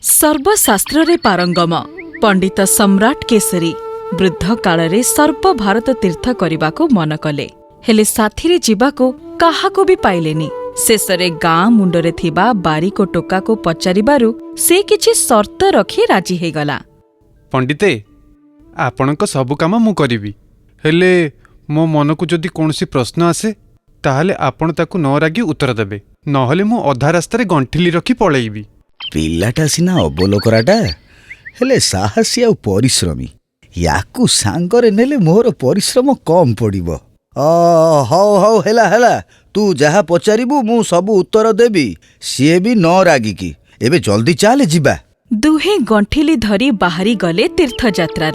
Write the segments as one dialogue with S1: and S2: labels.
S1: सर्वशास्त्र पारंगम पंडित सम्राट केसरी वृद्ध काल सर्व भारत तीर्थ करने को मन कले हेले साथी जीवाको काहाको भी पाइलेनी। शेषरे गाँ मुंडरे थिबा बारी को टोका को पचारिबारु से किछि शर्त रखी राजी हे गला।
S2: पंडिते आपणक सब काम मु करिवि, हेले मो मन को जदि कोनोसी प्रश्न आसे ताहाले आपण ताकू न रागी उत्तर देबे, नहले मु अधा रास्तारे गंठिली रखी पळेइबि।
S3: पिलाटा सिना अबोलकराटा हेले साहसी आ परिश्रमी, याकू सांगरे नेले मोर परिश्रम कम पड़िबो। हौ हौ हेला हेला, तू जहा पचारिबु मु सबु उत्तर देबी, सीए भी न रागिकी। एबे जल्दी चाले जिबा।
S1: दुहे गंठिली धरी बाहरी गले तीर्थयात्रा।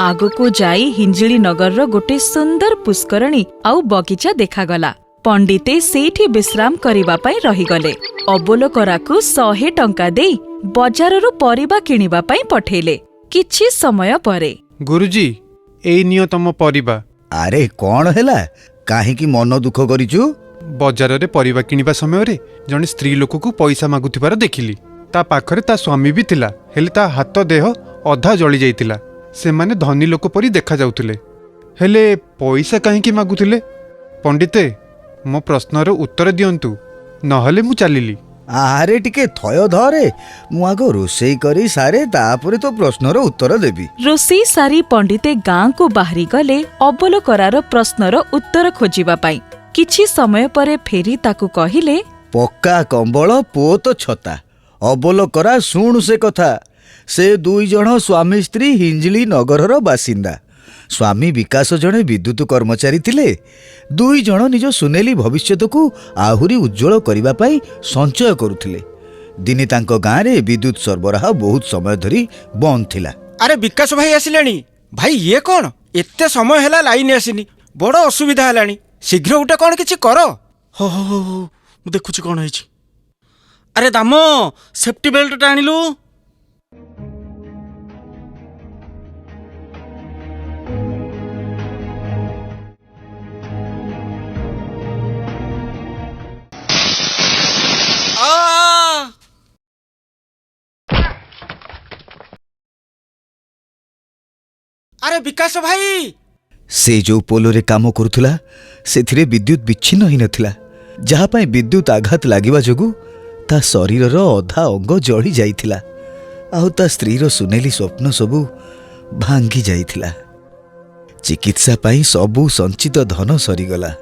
S1: आगको जाई हिंजिली नगर गोटे सुंदर पुष्करणी आउ बगीचा देखागला। पंडिते सेठी विश्राम करिबा पई रहीगले। अबोलकराकू 100 टंका देई बजाररू परिबा किनिबा पई पठेले। किछि समय परे
S2: गुरुजी एई नियो तम परिबा।
S3: अरे कौन हेला, काहे की मन दुख करिचु?
S2: बजार रे परिबा किनिबा समय रे जने स्त्री लोक को पैसा मागुथिबार देखिली। ता पाखरे ता स्वामी भी थिला, हेले ता हाथ देह अधा जळी जाइतिला। से माने धनी लोक परी देखा जाउथिले, हेले पैसा काहे की मागुथिले? पंडिते मो प्रश्नर उत्तर दियंतु, नहले मु चालिली।
S3: आरे टिके थय धरे, मु आगो रोषेई करी सारे तापरे तो प्रश्नर उत्तर देबी।
S1: रोषेई सारी पंडिते गाँ को बाहरी गले अबोलकरार प्रश्नर उत्तर खोजिबा पाई। किछि समय परे फेरी ताकू कहिले,
S3: पक्का कंबल पोत छता। अबोलकरा शुणु से कथा। से दुई जण स्वामी स्त्री हिंजिली नगरर बासिंदा। स्वामी विकास जणे विद्युत कर्मचारी थिले। दुई जण निज सुनेली भविष्यत को आहुरी उज्जवल करिबा पाई संचय करुथिले। दिने तांको गाँ रे विद्युत सरबराह बहुत समय धरी बंद थिला।
S4: अरे विकास भाई आसिलेनी। भाई ये कौन एते समय हैला लाइन आसिनी, बड़ असुविधा हैलानी। शीघ्र उठे कौन किछि करो। हो हो हो मु देखुछि कौन हैछि। अरे दामो सेफ्टी बेल्ट टाणिलु। अरे विकास भाई,
S3: से जो पोलोरे काम करुथुला सेथिरे विद्युत विच्छिन्न ही नथिला, जहा पाई विद्युत आघात लागिबा जोगु ता शरीरर अधा अंग जळी जाइथिला। आउ ता स्त्रीर सुनेली स्वप्न सबु भांगी जाइथिला। चिकित्सा पाई सबु संचित धन सरीगला।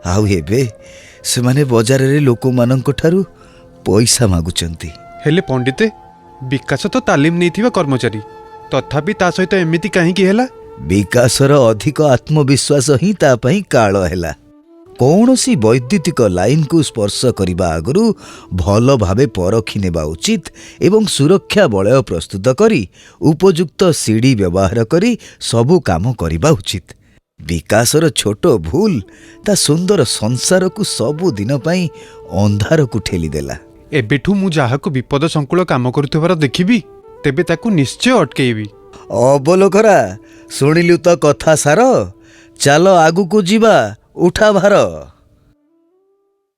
S3: आउ एबे से माने बाजार रे लोक मानक ठारू पैसा मागुचंती।
S2: हेले पंडिते विकास तो तालीम नैथिबा कर्मचारी, तथापि ता सहित एमिति काहेकि हेला?
S3: विकासर अधिक आत्मविश्वास ही ता पई काल हेला। कौनसी वैद्युतिक लाइन को स्पर्श करिबा आगरु भल भावे परखि नेबा उचित एवं सुरक्षा बलय प्रस्तुत करी उपयुक्त सीढ़ी व्यवहार करी सबु काम करिबा उचित। विकासर छोट भूल ता सुंदर संसार को सबु दिन पई अंधार को ठेली देला।
S2: एबेठू मु जाहाको विपद संकुल काम करुथिबार देखिबी, तेबे ताकू निश्चय अटकेइबी।
S3: अबोलकरा शुणिलु तो कथा सार, चलो आगु को जीवा, उठा भार।